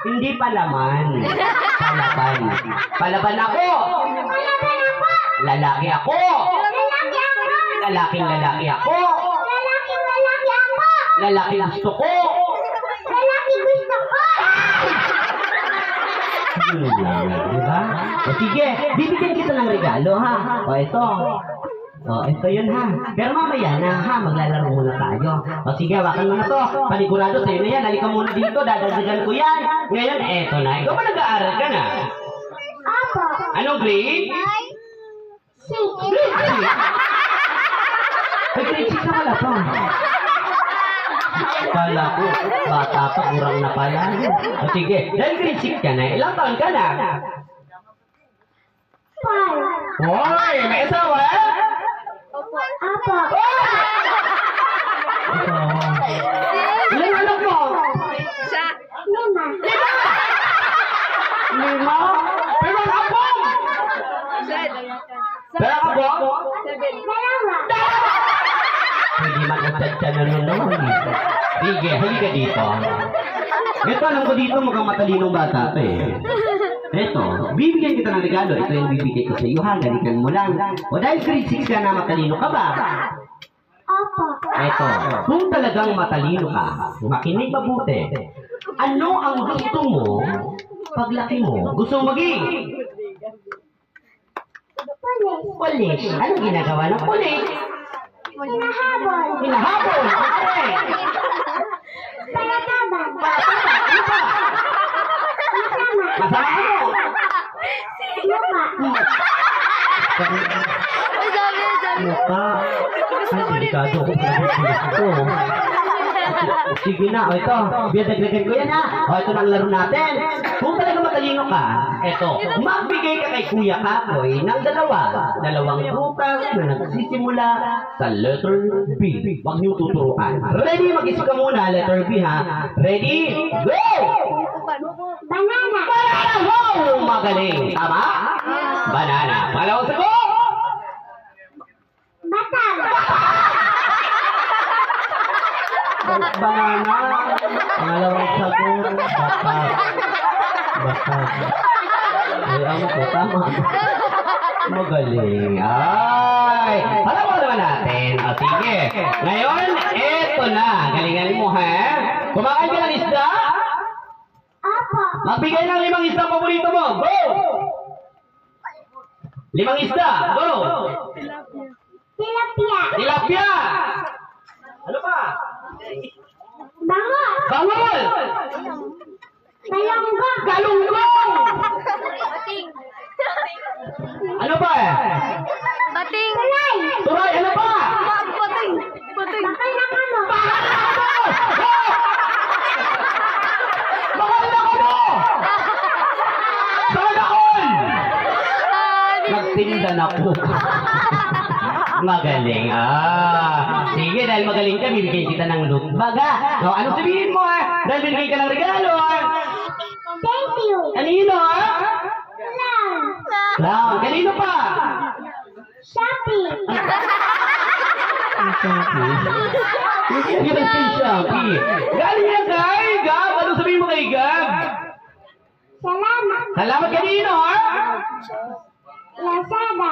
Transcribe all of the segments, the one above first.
Hindi palaman. Palaban. Palaban ako. Palaban ako. Lalaki ako. Lalaki ako. Lalaking lalaki ako. Lalaking lalaki ako. Lalaki gusto ko. Lalaki gusto ko. Yun lang, di ba? O sige, bibigyan kita ng regalo, ha? O ito. O, ito yun, ha? Pero mamaya na, ha? Maglalaro muna tayo. O sige, hawakan mo na to. Panigurado sa'yo na yan. Halika muna dito, dadagdagan ko yan. Ngayon, eto na. Ikaw ba nag-aaral ka na? Apo. Anong grade? Six. Ay, grade 6 na pala to. Kala ko, bata pa, kurang na pala. O sige, dahil grade 6 ka na, ilang taon ka na? Five. Hoy, may asawa? Apo. Ilang anak mo? Lima. Lima? Pero ako! Pero ako? Dalawa. Hindi mag-atad na naman. Sige, halika dito. Ito, alam ko dito mukhang matalinong bata to eh. Ito, bibigyan kita ng regalo. Ito yung bibigay ko sa iyo, ha? Galikan mo lang. O dahil grade 6 ka na, matalino ka ba? Apo. Ito, kung talagang matalino ka, makinig mabuti. Ano ang gusto mo paglaki mo? Gusto mo maging? Pulis. Pulis. Anong ginagawa ng pulis? Hinahabol. Hinahabol. Okay. Palataban. Ano pa? Masama. Masama mo. Lupa. Mukha. Ay, delikado ako ko. Sige na, o ito. Biyadagdagan ko yan, ha. O ito na ang laro natin. Kung talaga matalino ka, ito, magbigay ka kay Kuya Kapoy ng dalawang prutas na nagsisimula sa letter B. Huwag niyo tuturuan. Ready? Mag-isip ka muna, letter B, ha. Ready? Go! Banana. Banana! Wow! Magaling. Tama? Banana. Pangalawang sagot! Batag. Banana. Pangalawang sagot. Batag. Batag. Ay, ang ko. Tama. Magaling. Ay! Alam mo naman natin. O, sige. Ngayon, eto na. Galingan mo, ha? Kumakain ka ng isda? Apo. Magbigay ng 5 isda paborito mo. Go! 5 isda. Go! Tilapia. Tilapia! Ano pa? Bango. Bangol! Galunggong. Galunggong! Ano pa? Bating. Tulay. Turay, ano pa? Bating. Bating. Bakal na kamo. Bakal na ka mo! Sana all! Nagtinda na po. Magaling. Sige, dahil magaling ka, bibigyan kita ng loot baga. So, ano sabihin mo, dahil binigay ka ng regalo, Thank you. Kanino, Clown. Clown. Kanino pa? Shopee. Hindi ba si Shopee? Galing yan kay Gab. Ano sabihin mo kay Gab? Salamat. Salamat kanino, Lazada.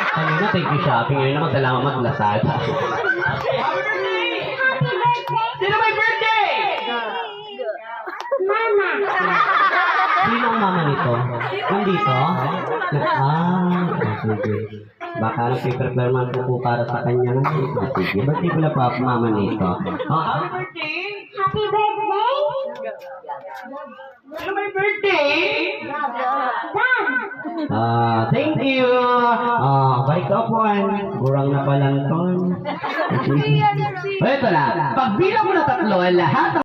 Kanina, thank you Shopee. Ngayon naman, salamat Lazada. Happy birthday. Sino may birthday? Mama. Sino ang mama nito? Nandito? Sige. Baka nag-prepare man po para sa kanya ngayon. Sige, birthday ko na pa mama nito. Happy birthday! Happy birthday. Sino may birthday? Dad. Thank you! Balik ka po. Burang na palang ton. Ito na. Pagbilang mo na 3, lahat